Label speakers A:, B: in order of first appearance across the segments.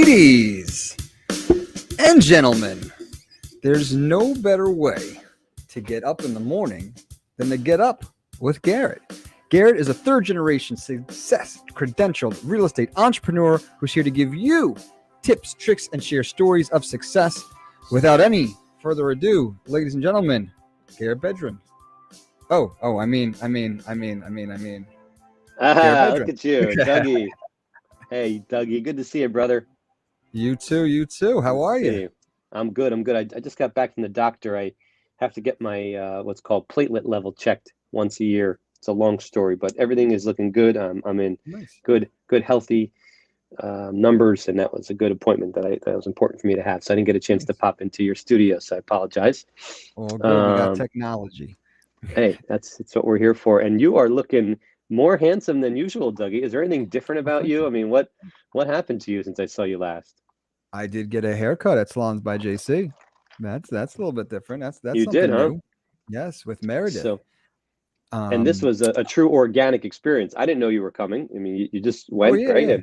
A: Ladies and gentlemen, there's no better way to get up in the morning than to get up with Garret. Garret is a third-generation success credentialed real estate entrepreneur who's here to give you tips, tricks, and share stories of success. Without any further ado, ladies and gentlemen, Garret Bedron. I mean. Garret Bedron.
B: Look at you, Dougie. Hey, Dougie, good to see you, brother.
A: You too. How are you?
B: I'm good. I just got back from the doctor. I have to get my what's called platelet level checked once a year. It's a long story, but everything is looking good. I'm in good, healthy numbers, and that was a good appointment that was important for me to have. So I didn't get a chance to pop into your studio, so I apologize.
A: Oh, good. We got technology.
B: Hey, that's what we're here for. And you are looking more handsome than usual, Dougie. Is there anything different about you? I mean, what happened to you since I saw you last?
A: I did get a haircut at Salons by JC. That's a little bit different. That's
B: you
A: something
B: did, huh?
A: new. Yes, with Meredith.
B: So, and this was a true organic experience. I didn't know you were coming. I mean, you just went, right?
A: Yeah.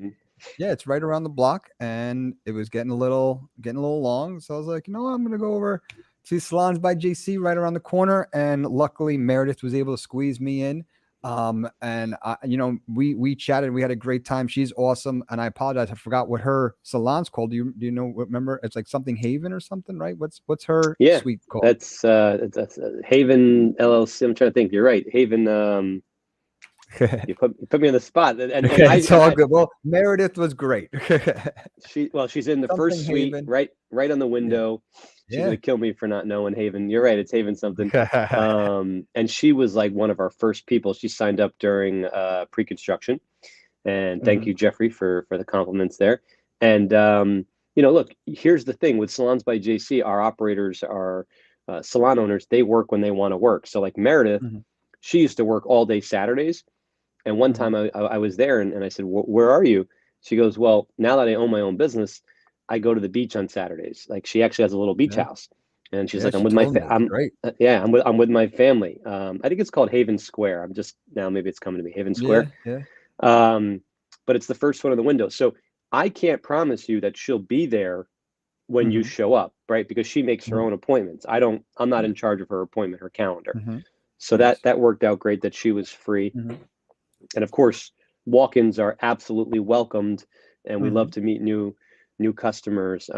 A: Yeah, it's right around the block, and it was getting a little long. So I was like, I'm gonna go over to Salons by JC right around the corner, and luckily Meredith was able to squeeze me in. And we chatted. We had a great time. She's awesome. And I apologize, I forgot what her salon's called. Do you remember? It's like something Haven or something, right? What's her suite called?
B: That's Haven LLC. I'm trying to think. You're right, Haven. You put me on the spot. And
A: it's all good. Well, Meredith was great.
B: She's in the first suite,
A: Haven.
B: right on the window. Yeah. She's gonna kill me for not knowing Haven. You're right, it's Haven something. And she was like one of our first people. She signed up during pre-construction. And thank you, Jeffrey, for the compliments there. And look, here's the thing with Salons by JC, our operators are salon owners. They work when they want to work. So like Meredith, she used to work all day Saturdays. And one time I was there and I said, where are you? She goes, well, now that I own my own business, I go to the beach on Saturdays. Like she actually has a little beach house, and she's like, I'm with my I'm with my family. I think it's called Haven Square. I'm just now maybe it's coming to me, Haven Square. But it's the first one on the window. So I can't promise you that she'll be there when you show up, right? Because she makes her own appointments. I'm not in charge of her appointment, her calendar. So that worked out great that she was free. And of course, walk-ins are absolutely welcomed, and we love to meet new customers.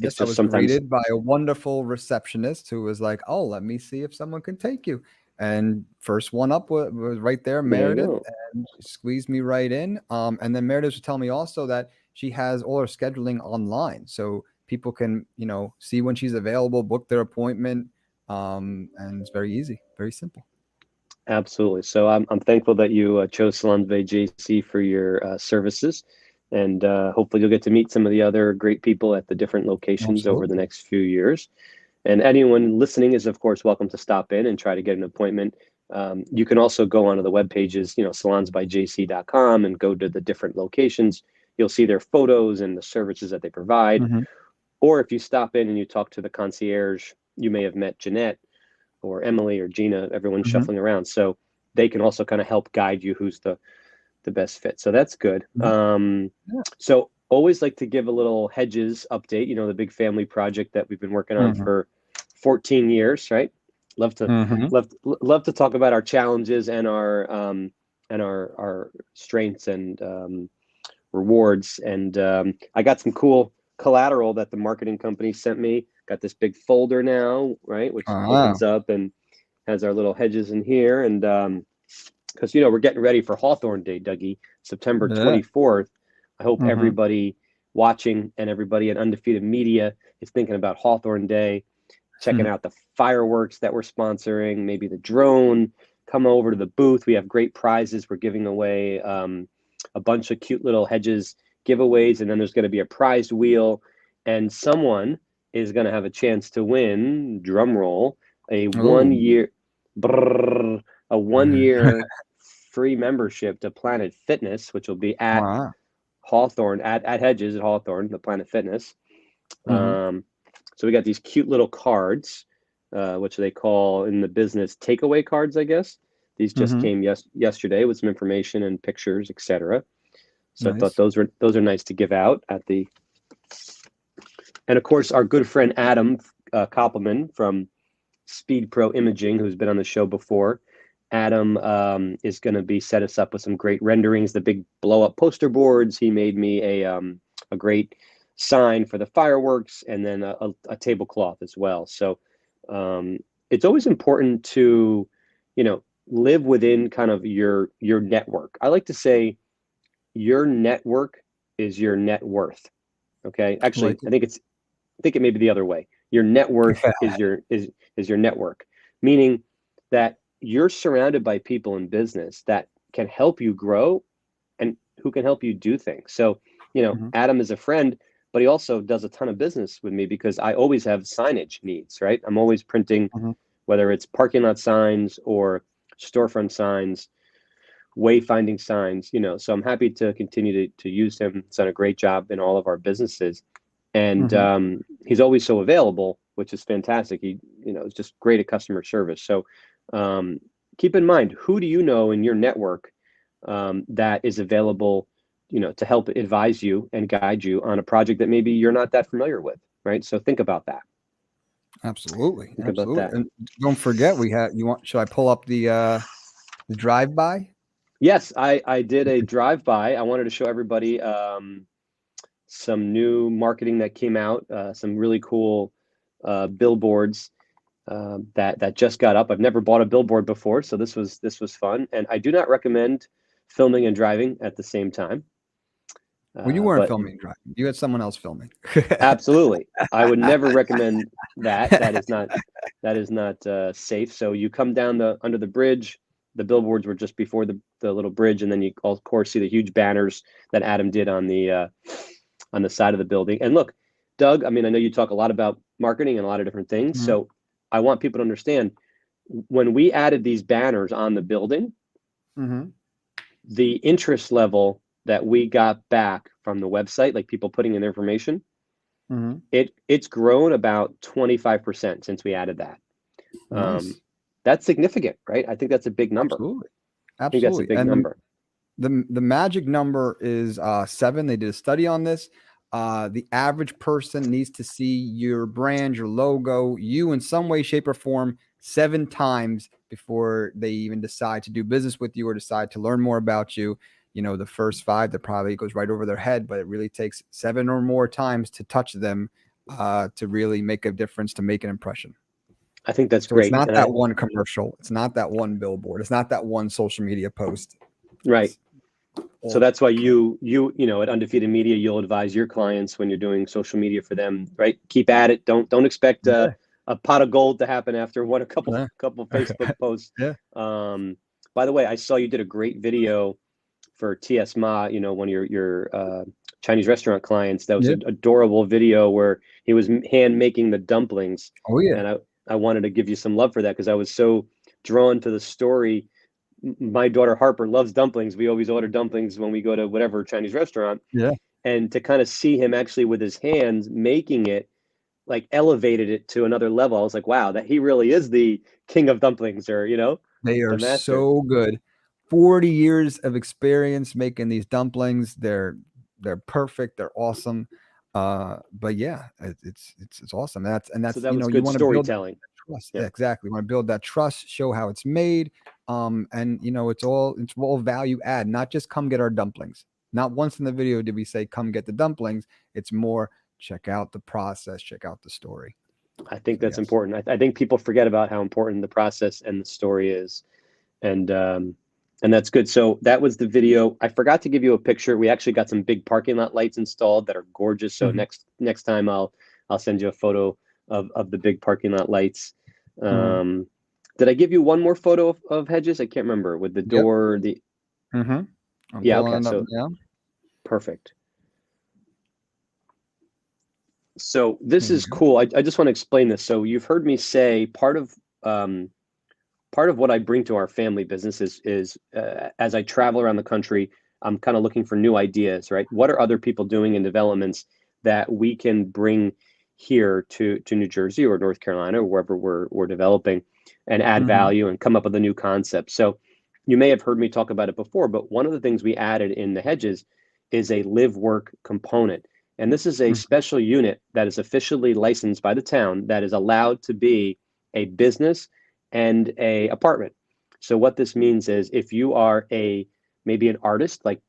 A: Yes, I was greeted by a wonderful receptionist who was like, "Oh, let me see if someone can take you." And first one up was right there, Meredith, and she squeezed me right in. And then Meredith was telling me also that she has all her scheduling online, so people can see when she's available, book their appointment, and it's very easy, very simple.
B: Absolutely. So I'm thankful that you chose Salons by JC for your services. And hopefully you'll get to meet some of the other great people at the different locations over the next few years. And anyone listening is, of course, welcome to stop in and try to get an appointment. You can also go onto the web pages, salonsbyjc.com, and go to the different locations. You'll see their photos and the services that they provide. Or if you stop in and you talk to the concierge, you may have met Jeanette or Emily or Gina, everyone's shuffling around. So they can also kind of help guide you who's the best fit. So that's good. So always like to give a little Hedges update, the big family project that we've been working on for 14 years, right? Love to talk about our challenges and our strengths and rewards. And I got some cool collateral that the marketing company sent me. Got this big folder now, right? Which opens up and has our little Hedges in here. And because we're getting ready for Hawthorne Day, Dougie, September 24th. I hope everybody watching and everybody at Undefeated Media is thinking about Hawthorne Day, checking out the fireworks that we're sponsoring, maybe the drone. Come over to the booth. We have great prizes. We're giving away a bunch of cute little Hedges giveaways, and then there's going to be a prize wheel, and someone is going to have a chance to win, drum roll, a 1 year free membership to Planet Fitness, which will be at Hawthorne, at Hedges at Hawthorne, the Planet Fitness. So we got these cute little cards, which they call in the business takeaway cards, I guess. These just came yesterday with some information and pictures, etc. So I thought those are nice to give out at the And of course, our good friend Adam Koppelman from Speed Pro Imaging, who's been on the show before. Adam is going to be set us up with some great renderings, the big blow up poster boards. He made me a great sign for the fireworks, and then a tablecloth as well. So it's always important to, live within kind of your network. I like to say your network is your net worth. Okay. Actually,
A: Like it.
B: I think it may be the other way. Your net worth is your network, meaning that you're surrounded by people in business that can help you grow and who can help you do things. So,
A: Mhm.
B: Adam is a friend, but he also does a ton of business with me because I always have signage needs, right? I'm always printing,
A: Mhm.
B: whether it's parking lot signs or storefront signs, wayfinding signs, so I'm happy to continue to use him. He's done a great job in all of our businesses. And
A: Mhm.
B: he's always so available, which is fantastic. He, is just great at customer service. So keep in mind, who do you know in your network that is available, to help advise you and guide you on a project that maybe you're not that familiar with, right? So think about that.
A: Absolutely.
B: Think about
A: Absolutely.
B: that.
A: And don't forget, should I pull up the drive-by?
B: Yes, I did a drive-by. I wanted to show everybody some new marketing that came out, some really cool billboards that just got up. I've never bought a billboard before, so this was fun. And I do not recommend filming and driving at the same time.
A: Well, you weren't
B: But
A: filming and driving. You had someone else filming.
B: absolutely, I would never recommend that. That is not safe. So you come down under the bridge. The billboards were just before the little bridge, and then you of course see the huge banners that Adam did on the side of the building. And look, Doug, I mean, I know you talk a lot about marketing and a lot of different things.
A: Mhm.
B: So I want people to understand when we added these banners on the building,
A: Mhm.
B: the interest level that we got back from the website, like people putting in their information,
A: Mhm.
B: it's grown about 25% since we added that. Um,
A: Nice.
B: that's significant, right? I think that's a big number.
A: Absolutely.
B: I think that's a
A: Absolutely.
B: big
A: And
B: number.
A: the magic number is 7. They did a study on this. The average person needs to see your brand, your logo, you in some way, shape, or form 7 times before they even decide to do business with you or decide to learn more about you. The first 5 that probably goes right over their head, but it really takes 7 or more times to touch them to really make a difference, to make an impression.
B: I think that's
A: So it's
B: great.
A: not
B: And
A: that one commercial. It's not that one billboard. It's not that one social media post.
B: right.
A: It's
B: So
A: all.
B: that's why you at Undefeated Media, you'll advise your clients when you're doing social media for them, right? Keep at it. Don't expect
A: Yeah.
B: a pot of gold to happen after a couple
A: Yeah.
B: couple Facebook posts.
A: Yeah.
B: By the way, I saw you did a great video for TS Ma, one of your Chinese restaurant clients. That was
A: Yeah.
B: an adorable video where he was hand making the dumplings,
A: Oh yeah.
B: and I wanted to give you some love for that because I was so drawn to the story. My daughter Harper loves dumplings. We always order dumplings when we go to whatever Chinese restaurant.
A: Yeah.
B: And to kind of see him actually with his hands making it, like elevated it to another level. I was like, wow, that he really is the king of dumplings, or
A: They
B: the
A: are
B: master.
A: so good. 40 years of experience making these dumplings. They're perfect. They're awesome. But yeah, it's awesome.
B: So
A: That's
B: that was
A: you
B: good
A: want to build that
B: storytelling.
A: trust.
B: Yeah,
A: Yeah, exactly. You want to build that trust, show how it's made. And it's all value add, not just come get our dumplings. Not once in the video did we say come get the dumplings. It's more check out the process, check out the story.
B: I think
A: So
B: that's
A: yes.
B: important. I think people forget about how important the process and the story is, and that's good. So that was the video. I forgot to give you a picture. We actually got some big parking lot lights installed that are gorgeous. So
A: Mhm.
B: next time I'll send you a photo of the big parking lot lights.
A: Mhm.
B: Did I give you one more photo of Hedges? I can't remember with the
A: Yep.
B: door.
A: Mhm. I'm
B: Yeah, okay,
A: pulling it up
B: so
A: now.
B: perfect. So this
A: There you
B: is
A: go.
B: cool. I just want to explain this. So you've heard me say um, part of what I bring to our family business is as I travel around the country, I'm kind of looking for new ideas, right? What are other people doing in developments that we can bring here to New Jersey or North Carolina or wherever we're developing and add
A: Mhm.
B: value and come up with a new concept. So you may have heard me talk about it before, but one of the things we added in the Hedges is a live work component. And this is a special unit that is officially licensed by the town that is allowed to be a business and a apartment. So what this means is if you are maybe an artist like,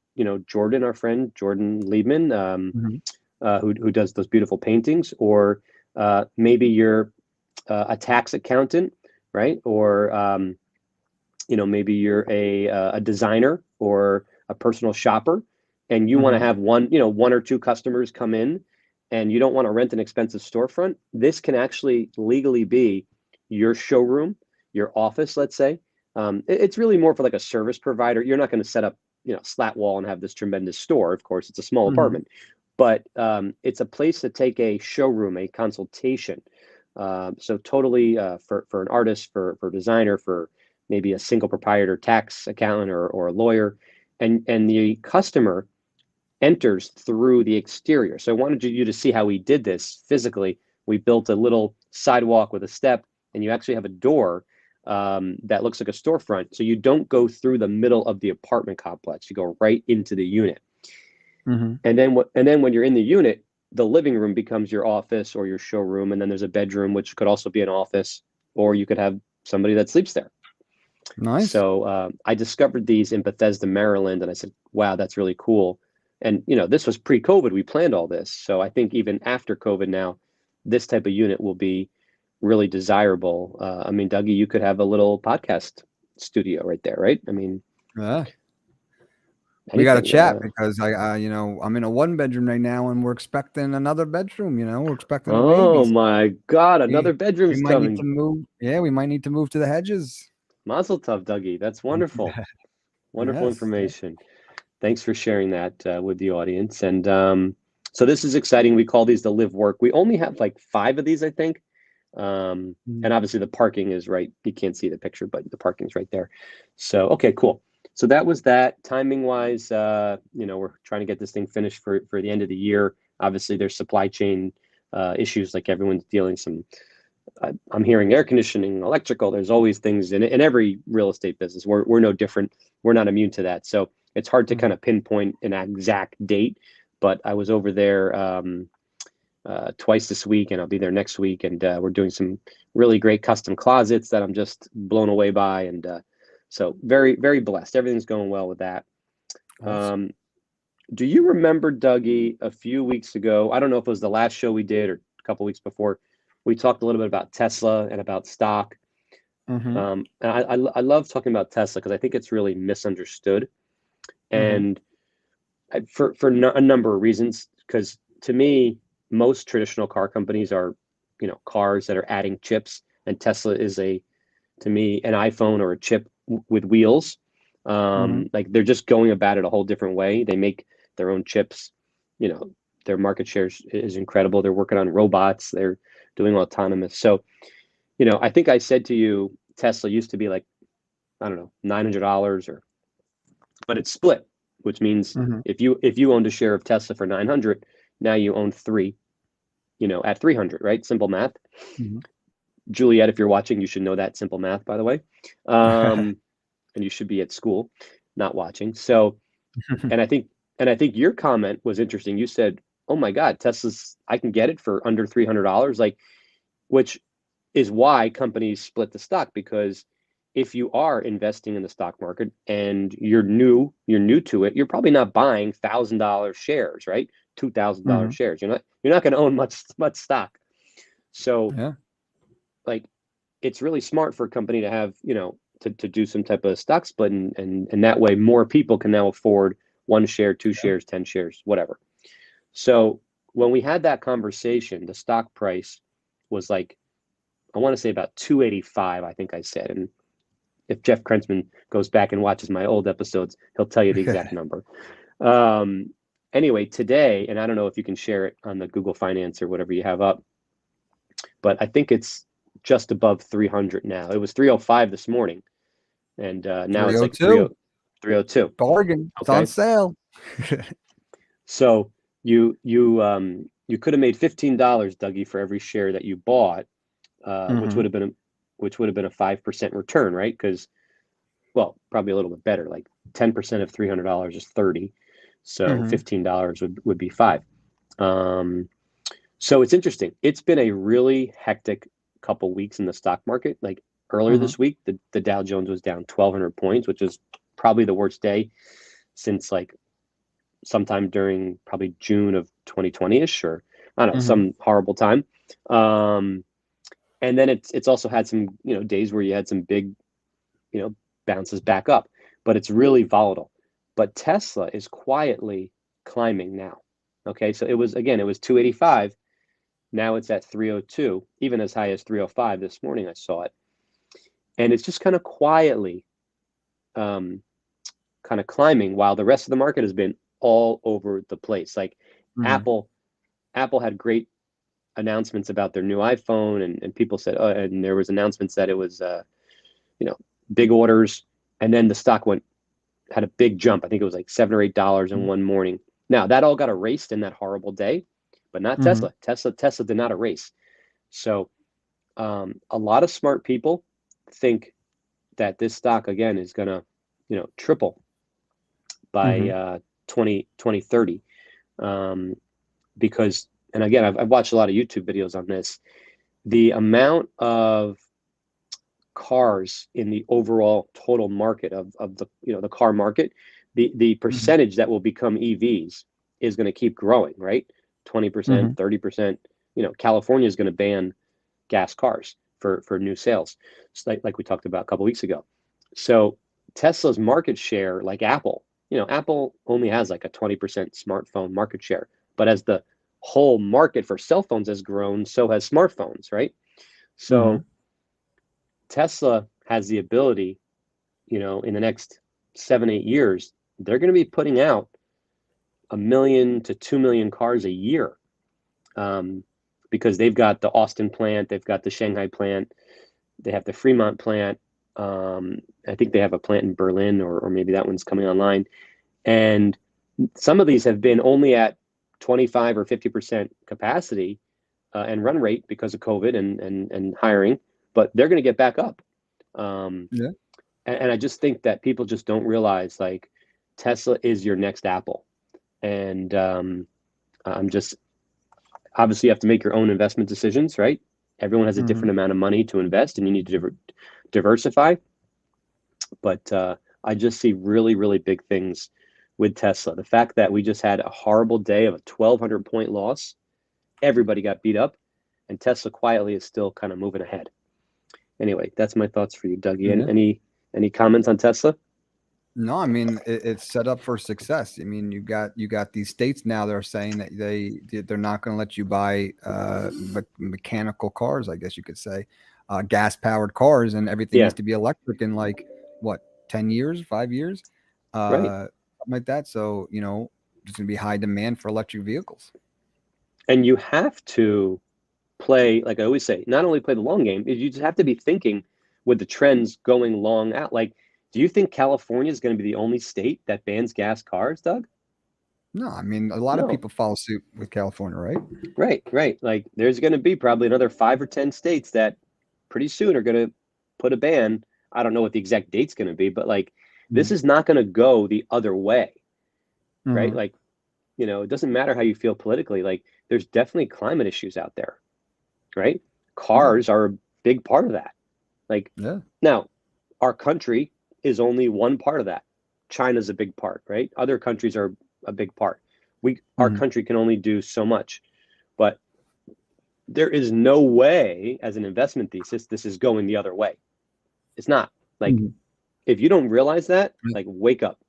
B: Jordan, our friend Jordan Liebman, who does those beautiful paintings, or maybe you're a tax accountant, right? Or maybe you're a designer or a personal shopper, and you want to have one or two customers come in, and you don't want to rent an expensive storefront. This can actually legally be your showroom, your office, let's say. It's really more for like a service provider. You're not going to set up, slat wall and have this tremendous store. Of course, it's a small apartment, but it's a place to take a showroom, a consultation. So totally for an artist, for a designer, for maybe a single proprietor, tax accountant, or a lawyer, and the customer enters through the exterior. So I wanted you to see how we did this physically. We built a little sidewalk with a step, and you actually have a door that looks like a storefront. So you don't go through the middle of the apartment complex. You go right into the unit. And then when you're in the unit, the living room becomes your office or your showroom, and then there's a bedroom, which could also be an office, or you could have somebody that sleeps there.
A: Nice.
B: So I discovered these in Bethesda, Maryland, and I said, wow, that's really cool. And, this was pre-COVID. We planned all this. So I think even after COVID now, this type of unit will be really desirable. I mean, Dougie, you could have a little podcast studio right there, right? I mean,
A: yeah. We got to
B: anything,
A: chat because I'm in a 1-bedroom right now, and we're expecting another bedroom. We're expecting a baby.
B: Oh my God, another
A: we
B: bedroom's
A: might need to
B: coming.
A: move. Yeah, we might need to move to the Hedges.
B: Mazel tov, Dougie. That's wonderful. Wonderful
A: Yes.
B: information. Thanks for sharing that with the audience. And so this is exciting. We call these the live work. We only have like 5 of these, I think. And obviously the parking is right. You can't see the picture, but the parking's right there. So, okay, cool. So that was that. Timing wise, we're trying to get this thing finished for the end of the year. Obviously there's supply chain issues, like everyone's dealing some. I'm hearing air conditioning, electrical. There's always things in every real estate business. We're no different. We're not immune to that. So it's hard to kind of pinpoint an exact date. But I was over there twice this week, and I'll be there next week. And we're doing some really great custom closets that I'm just blown away by. And so very, very blessed. Everything's going well with that. Awesome. Do you remember, Dougie, a few weeks ago? I don't know if it was the last show we did or a couple weeks before. We talked a little bit about Tesla and about stock. And I love talking about Tesla because I think it's really misunderstood. And for a number of reasons, because to me, most traditional car companies are, cars that are adding chips, and Tesla is to me, an iPhone or a chip with wheels. Like they're just going about it a whole different way. They make their own chips. Their market share is incredible. They're working on robots. They're doing autonomous. So, I think I said to you, Tesla used to be like, I don't know, $900 but it's split, which means if you owned a share of Tesla for 900, now you own 3, at 300, right? Simple math. Juliet, if you're watching, you should know that simple math, by the way. And you should be at school, not watching. So, and I think your comment was interesting. You said, oh my God, Tesla's, I can get it for under $300, like, which is why companies split the stock, because if you are investing in the stock market and you're new to it, you're probably not buying $1,000 shares, right? $2,000 shares. You're not going to own much stock. So like, it's really smart for a company to have, to do some type of stock split, and that way more people can now afford 1 share, 2 shares, 10 shares, whatever. So when we had that conversation, the stock price was like, I want to say about 285, I think I said. And if Jeff Krentzman goes back and watches my old episodes, he'll tell you the exact number. Anyway, today, and I don't know if you can share it on the Google Finance or whatever you have up, but I think it's just above 300 now. It was 305 this morning, and now it's like 302.
A: Bargain. It's on sale.
B: So you could have made $15, Dougie, for every share that you bought, which would have been a 5% return, right? Because, well, probably a little bit better. Like 10% of $300 is 30, so $15 would be 5. Um, so it's interesting. It's been a really hectic couple weeks in the stock market. Like earlier
A: Uh-huh.
B: this week, the Dow Jones was down 1,200 points, which is probably the worst day since like sometime during probably June of 2020-ish, or I don't know,
A: Uh-huh.
B: some horrible time. Um, and then it's also had some, days where you had some big, bounces back up, but it's really volatile. But Tesla is quietly climbing now. Okay, so it was 285. Now it's at 302, even as high as 305 this morning. I saw it, and it's just kind of quietly, um, kind of climbing while the rest of the market has been all over the place. Like
A: Uh-huh.
B: Apple, Apple had great announcements about their new iPhone, and people said, oh, and there was announcements that it was, you know, big orders, and then the stock had a big jump. I think it was like $7 or $8 in one morning. Now that all got erased in that horrible day, but not
A: Uh-huh.
B: Tesla. Tesla did not erase. So a lot of smart people think that this stock again is gonna, triple by
A: Uh-huh.
B: 2030. Um, because, and again, I've watched a lot of YouTube videos on this. The amount of cars in the overall total market of the, the car market, the
A: Uh-huh.
B: percentage that will become EVs is going to keep growing, right? 20%,
A: Uh-huh.
B: 30%. California is going to ban gas cars for new sales, like we talked about a couple weeks ago. So Tesla's market share, like Apple, Apple only has like a 20% smartphone market share, but as the whole market for cell phones has grown, so has smartphones, right?
A: Uh-huh.
B: So Tesla has the ability, in the next 7, 8 years, they're going to be putting out 1 million to 2 million cars a year, um, because they've got the Austin plant, they've got the Shanghai plant, they have the Fremont plant. I think they have a plant in Berlin, or maybe that one's coming online. And some of these have been only at 25 or 50% capacity, and run rate because of COVID and hiring, but they're going to get back up. Um,
A: Yeah.
B: and I just think that people just don't realize like Tesla is your next Apple. And I'm just, obviously you have to make your own investment decisions, right? Everyone has a
A: Uh-huh.
B: different amount of money to invest, and you need to diversify. But I just see really, really big things with Tesla. The fact that we just had a horrible day of a 1,200 point loss, everybody got beat up, and Tesla quietly is still kind of moving ahead. Anyway, that's my thoughts for you, Dougie.
A: Yeah.
B: Any comments on Tesla?
A: No, I mean it's set up for success. I mean you got these states now that are saying that they're not going to let you buy mechanical cars, I guess you could say, gas powered cars, and everything
B: Yeah,
A: needs to be electric in like what 10 years, 5 years,
B: right.
A: something like that. So there's going to be high demand for electric vehicles.
B: And you have to play, like I always say, not only play the long game, you just have to be thinking with the trends going long out. Like, do you think California is going to be the only state that bans gas cars, Doug?
A: No, I mean a lot of
B: No.
A: people follow suit with California, right?
B: Right, right. Like, there's going to be probably another 5 or 10 states that pretty soon are going to put a ban. I don't know what the exact date's going to be, but like, this
A: Mhm.
B: is not going to go the other way, right?
A: Mhm.
B: Like, it doesn't matter how you feel politically. Like, there's definitely climate issues out there, right?
A: Yeah,
B: Cars are a big part of that. Like,
A: yeah.
B: now, our country is only one part of that. China's a big part, right? Other countries are a big part. Our
A: Mhm.
B: country can only do so much, but there is no way, as an investment thesis, this is going the other way. It's not. Like,
A: Mhm.
B: if you don't realize that,
A: Yeah,
B: like, wake up.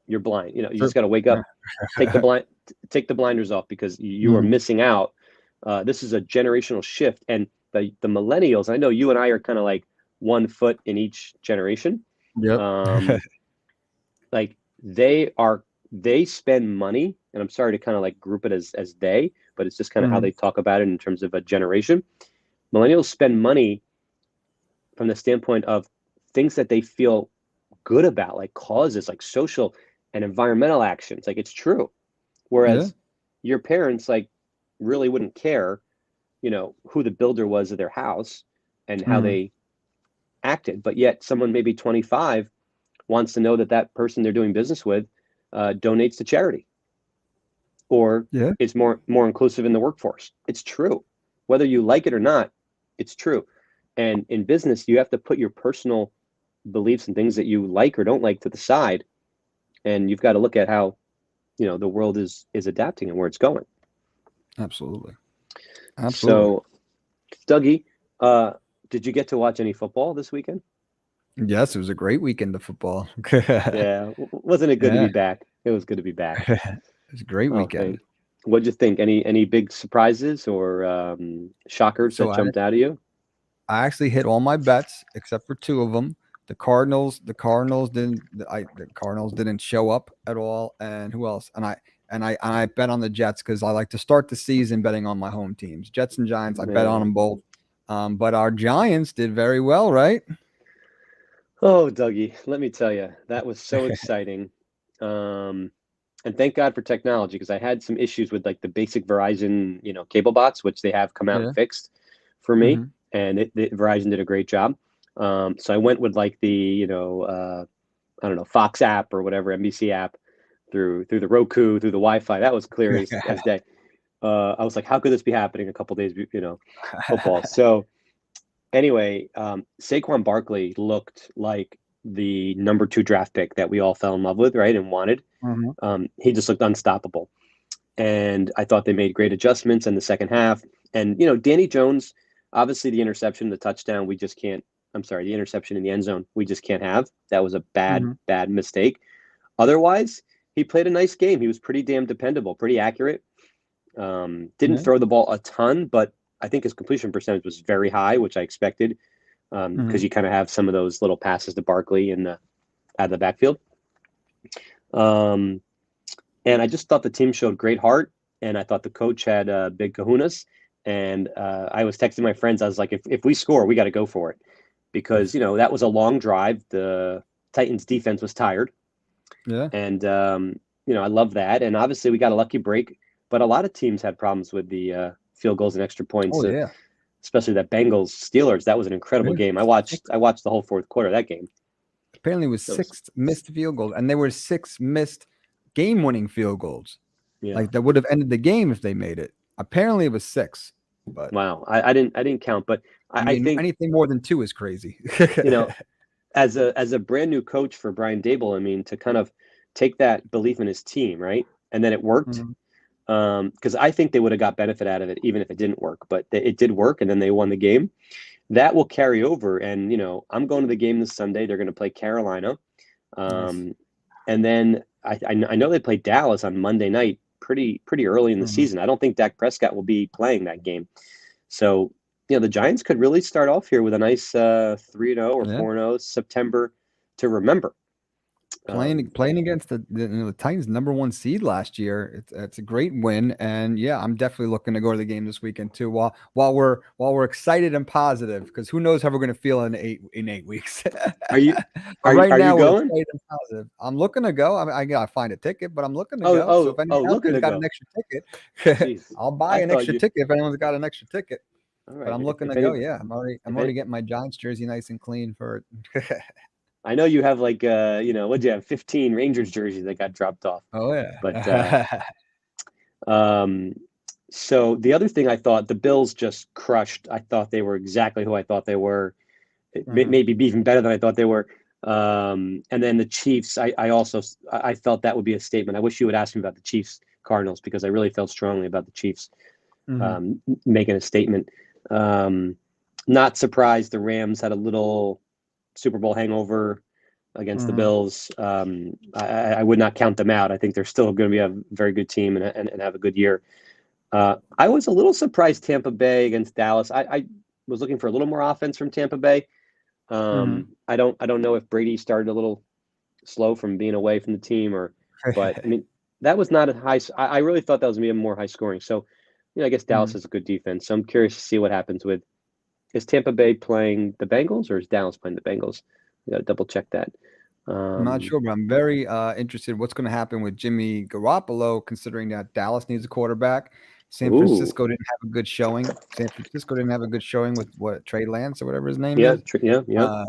B: You're blind. You
A: true.
B: just got to wake up, take the blinders off, because you are
A: Mhm.
B: missing out. This is a generational shift, and the millennials. I know you and I are kind of like one foot in each generation.
A: Yep.
B: Um, like they spend money, and I'm sorry to kind of like group it as they, but it's just kind of how
A: Mhm.
B: they talk about it in terms of a generation. Millennials spend money from the standpoint of things that they feel good about, like causes, like social and environmental actions. Like, it's true.
A: Yeah.
B: Whereas your parents like really wouldn't care, who the builder was of their house and how
A: Mhm.
B: they acted. But yet someone maybe 25 wants to know that that person they're doing business with donates to charity, or
A: Yeah.
B: it's more inclusive in the workforce. It's true. Whether you like it or not, it's true. And in business, you have to put your personal beliefs and things that you like or don't like to the side, and you've got to look at how the world is adapting and where it's going.
A: Absolutely.
B: So, Dougie, did you get to watch any football this weekend?
A: Yes, it was a great weekend of football.
B: Yeah, wasn't it good to
A: Yeah.
B: be back? It was good to be back.
A: It was a great
B: Oh,
A: weekend.
B: thank. What'd you think? Any big surprises or shockers
A: So
B: that jumped out of you?
A: I actually hit all my bets except for two of them. The Cardinals didn't show up at all. And who else? And I bet on the Jets because I like to start the season betting on my home teams, Jets and Giants. I bet on them both. But our Giants did very well, right?
B: Oh, Dougie, let me tell you, that was so exciting. And thank God for technology, because I had some issues with like the basic Verizon, cable bots, which they have come out
A: Yeah.
B: and fixed for me,
A: Mhm.
B: and Verizon did a great job. So I went with like the, I don't know, Fox app or whatever, NBC app through the Roku, through the Wi-Fi. That was clear as day. I was like, how could this be happening a couple days, football? So anyway, Saquon Barkley looked like the number 2 draft pick that we all fell in love with, right, and wanted.
A: Mhm.
B: He just looked unstoppable. And I thought they made great adjustments in the second half. And, Danny Jones, obviously the interception, the touchdown, we just can't, I'm sorry, the interception in the end zone, we just can't have. That was a bad,
A: Mhm.
B: bad mistake. Otherwise, he played a nice game. He was pretty damn dependable, pretty accurate. Didn't
A: Yeah.
B: throw the ball a ton, but I think his completion percentage was very high, which I expected, because
A: Mhm.
B: you kind of have some of those little passes to Barkley out of the backfield. Um, and I just thought the team showed great heart, and I thought the coach had big kahunas. And I was texting my friends. I was like, if we score, we got to go for it, because that was a long drive. The Titans defense was tired,
A: Yeah.
B: and I love that. And obviously, we got a lucky break, but a lot of teams had problems with the field goals and extra points.
A: Oh yeah.
B: Especially that Bengals Steelers. That was an incredible
A: Yeah.
B: game. I watched the whole fourth quarter of that game.
A: Apparently, it was
B: That was,
A: 6 missed field goals, and there were 6 missed game-winning field goals.
B: yeah.
A: Like that would have ended the game if they made it. Apparently, it was 6, but
B: Wow. I didn't count, but
A: I
B: I
A: mean,
B: think,
A: anything more than 2 is crazy.
B: you know, as a brand new coach for Brian Dable, I mean, to kind of take that belief in his team, right? And then it worked.
A: Mhm.
B: Because I think they would have got benefit out of it even if it didn't work, but it did work, and then they won the game. That will carry over. And I'm going to the game this Sunday. They're going to play Carolina,
A: Nice.
B: and then I know they play Dallas on Monday night, pretty early in the
A: Mhm.
B: season. I don't think Dak Prescott will be playing that game, so the Giants could really start off here with a nice 3-0 or
A: Yeah.
B: 4-0 September to remember.
A: Playing against the Titans #1 seed last year, it's a great win, and yeah, I'm definitely looking to go to the game this weekend too. While we're excited and positive, because who knows how we're going to feel in 8 weeks.
B: Are you
A: But right
B: are you
A: now we're
B: going?
A: excited and positive. I'm looking to go. I gotta find a ticket, but I'm looking to
B: Oh,
A: go. So
B: oh,
A: if anyone
B: oh,
A: out
B: looking
A: there's
B: to
A: got an
B: go.
A: extra ticket,
B: Jeez,
A: I'll buy
B: I
A: an
B: thought
A: extra
B: you.
A: ticket if anyone's got an extra ticket.
B: All
A: But
B: right,
A: I'm looking
B: if
A: to go.
B: any,
A: Yeah, I'm
B: if
A: already
B: any,
A: getting my Giants jersey nice and clean for it.
B: I know you have like what'd you have, 15 Rangers jerseys that got dropped off,
A: Oh
B: but
A: yeah.
B: um, so the other thing, I thought the Bills just crushed. I thought they were exactly who I thought they were.
A: Mhm.
B: Maybe even better than I thought they were. And then the Chiefs, I also I felt that would be a statement. I wish you would ask me about the Chiefs Cardinals, because I really felt strongly about the Chiefs
A: Mhm.
B: making a statement. Um, Not surprised the Rams had a little Super Bowl hangover against the
A: Mhm.
B: Bills. I would not count them out. I think they're still going to be a very good team and have a good year. I was a little surprised Tampa Bay against Dallas. I was looking for a little more offense from Tampa Bay.
A: Mhm.
B: I don't know if Brady started a little slow from being away from the team, but I mean, that was not a high. I really thought that was going to be a more high scoring. So, I guess Dallas
A: Mhm.
B: has a good defense. So I'm curious to see what happens with, is Tampa Bay playing the Bengals or is Dallas playing the Bengals? We got to double check that.
A: I'm not
B: Um,
A: sure, but I'm very interested in what's going to happen with Jimmy Garoppolo, considering that Dallas needs a quarterback. San
B: ooh,
A: Francisco didn't have a good showing. San Francisco didn't have a good showing with what Trey Lance or whatever his name
B: yeah,
A: is.
B: yeah, yeah.
A: Uh,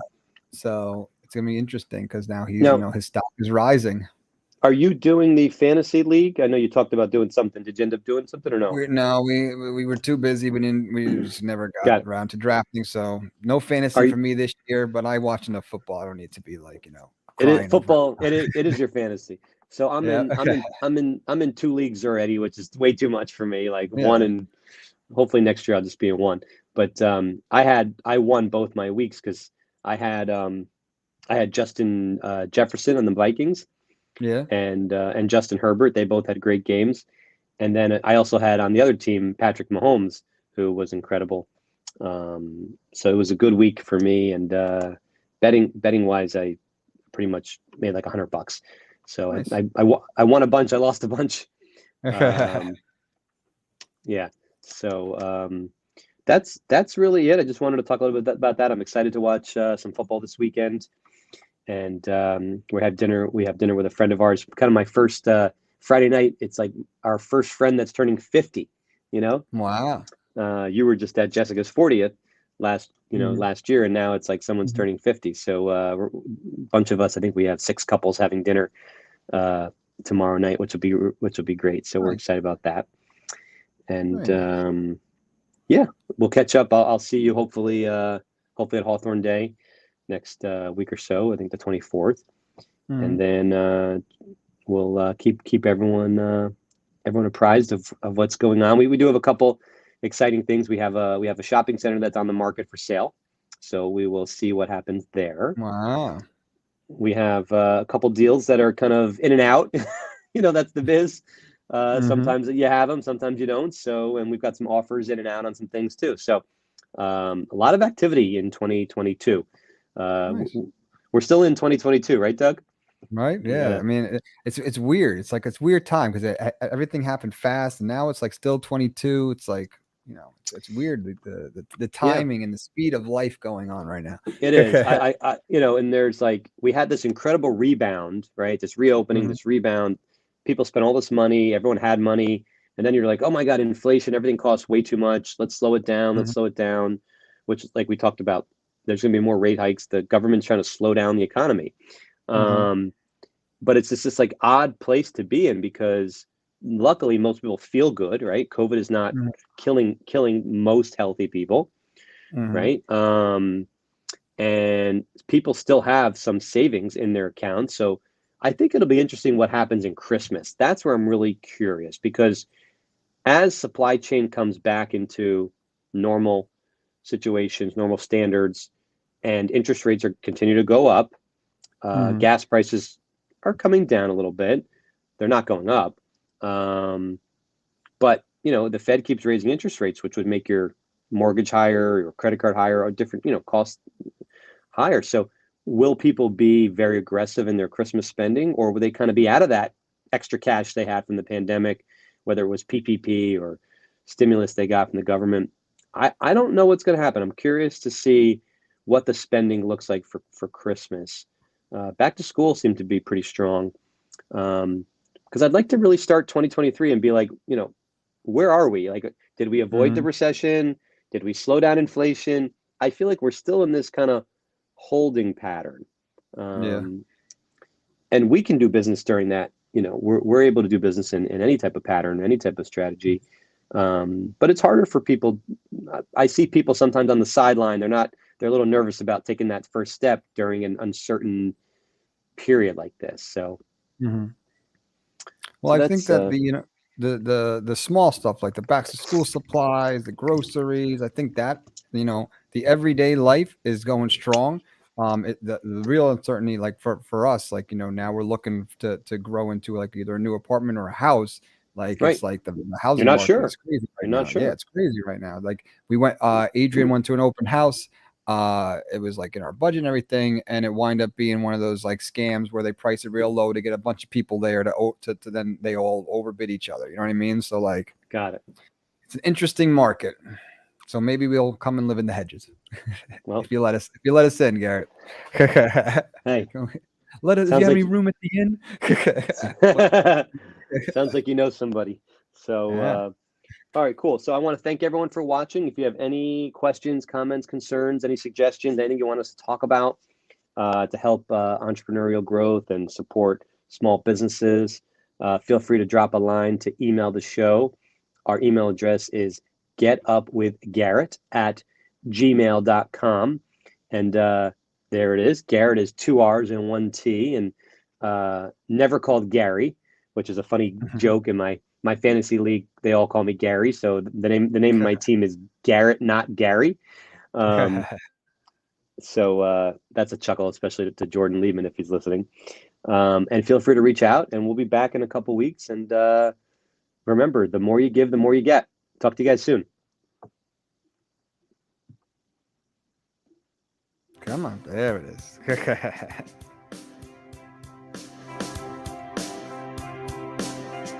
A: so it's going to be interesting because now
B: Now,
A: his stock is rising.
B: Are you doing the fantasy league? I know you talked about doing something. Did you end up doing something or no?
A: We were too busy. We just never got
B: Got it.
A: around to drafting. So no fantasy
B: Are
A: for
B: you,
A: me this year. But I watch enough football. I don't need to be like
B: it is
A: crying over it.
B: football. It is your fantasy. So
A: Yeah.
B: I'm in two leagues already, which is way too much for me. Like one,
A: Yeah.
B: and hopefully next year I'll just be in one. But I won both my weeks because I had um, I had Justin Jefferson on the Vikings
A: Yeah.
B: and Justin Herbert. They both had great games. And then I also had on the other team Patrick Mahomes, who was incredible. So it was a good week for me. And betting wise, I pretty much made like $100. So
A: Nice.
B: I won a bunch. I lost a bunch. Um, yeah. So that's really it. I just wanted to talk a little bit about that. I'm excited to watch some football this weekend, and we have dinner with a friend of ours. Kind of my first Friday night. It's like our first friend that's turning 50. You know,
A: Wow.
B: you were just at Jessica's 40th
A: Mhm.
B: last year, and now it's like someone's
A: Mhm.
B: turning 50. So a bunch of us, I think we have 6 couples having dinner uh, tomorrow night, which will be great. So we're
A: Nice.
B: excited about that, and
A: Very nice.
B: yeah, we'll catch up. I'll see you hopefully at Hawthorne Day next week or so. I think the 24th, and
A: Mhm.
B: then we'll keep everyone apprised of what's going on. We do have a couple exciting things. We have a shopping center that's on the market for sale, so we will see what happens there.
A: Wow.
B: We have a couple deals that are kind of in and out. That's the biz.
A: Mhm.
B: Sometimes you have them, sometimes you don't. So, and we've got some offers in and out on some things too. So, a lot of activity in 2022.
A: Nice.
B: We're still in 2022, right, Doug?
A: Right?
B: We
A: Yeah. I
B: gotta,
A: mean, it's weird. It's like it's weird time because everything happened fast, and now it's like still 22. It's like it's weird the
B: yeah,
A: timing and the speed of life going on right now.
B: it is. And there's like we had this incredible rebound, right? This reopening,
A: Mhm.
B: this rebound. People spent all this money. Everyone had money, and then you're like, oh my God, inflation! Everything costs way too much. Let's slow it down. Let's
A: Mhm.
B: slow it down. Which, like we talked about, there's going to be more rate hikes. The government's trying to slow down the economy.
A: Mhm.
B: Um, but it's just this like odd place to be in because luckily most people feel good, right? COVID is not
A: Mhm.
B: killing most healthy people,
A: Mhm.
B: right? And people still have some savings in their accounts. So I think it'll be interesting what happens in Christmas. That's where I'm really curious because as supply chain comes back into normal situations, normal standards, and interest rates are continue to go up,
A: Mhm.
B: gas prices are coming down a little bit. They're not going up. Um, but the Fed keeps raising interest rates, which would make your mortgage higher, your credit card higher, or different, costs higher. So will people be very aggressive in their Christmas spending, or will they kind of be out of that extra cash they had from the pandemic, whether it was PPP or stimulus they got from the government? I don't know what's going to happen. I'm curious to see what the spending looks like for Christmas. Back to school seemed to be pretty strong. Because I'd like to really start 2023 and be like, where are we? Like, did we avoid the
A: Mhm.
B: recession? Did we slow down inflation? I feel like we're still in this kind of holding pattern.
A: Yeah.
B: Um, and we can do business during that. We're able to do business in any type of pattern, any type of strategy. But it's harder for people. I see people sometimes on the sideline. They're a little nervous about taking that first step during an uncertain period like this. So,
A: Mhm. Well,
B: so
A: I think
B: that's,
A: that the small stuff like the back to school supplies, the groceries, I think that the everyday life is going strong. The real uncertainty, like for us, like now we're looking to grow into like either a new apartment or a house. Like it's
B: right.
A: like the
B: You're
A: housing
B: not
A: market is
B: sure.
A: crazy right
B: You're not
A: now. Yeah,
B: sure.
A: it's crazy right now. Like we went, Adrian went to an open house. It was like in our budget and everything, and it wind up being one of those like scams where they price it real low to get a bunch of people there to then they all overbid each other. You know what I mean? So like
B: Got it.
A: it's an interesting market. So maybe we'll come and live in the hedges
B: Well,
A: if you let us in, Garrett.
B: hey,
A: Let us. If you
B: sounds
A: have
B: like
A: any room at the inn. But,
B: sounds like you know somebody. So,
A: yeah.
B: all right, cool. So I want to thank everyone for watching. If you have any questions, comments, concerns, any suggestions, anything you want us to talk about to help entrepreneurial growth and support small businesses, feel free to drop a line to email the show. Our email address is getupwithgarret@gmail.com. And there it is. Garret is 2 R's and 1 T, and never called Gary, which is a funny joke in my fantasy league. They all call me Gary, so the name of my team is Garret, not Gary. So that's a chuckle, especially to Jordan Liebman if he's listening. And feel free to reach out, and we'll be back in a couple weeks. And remember, the more you give, the more you get. Talk to you guys soon.
A: Come on, there it is.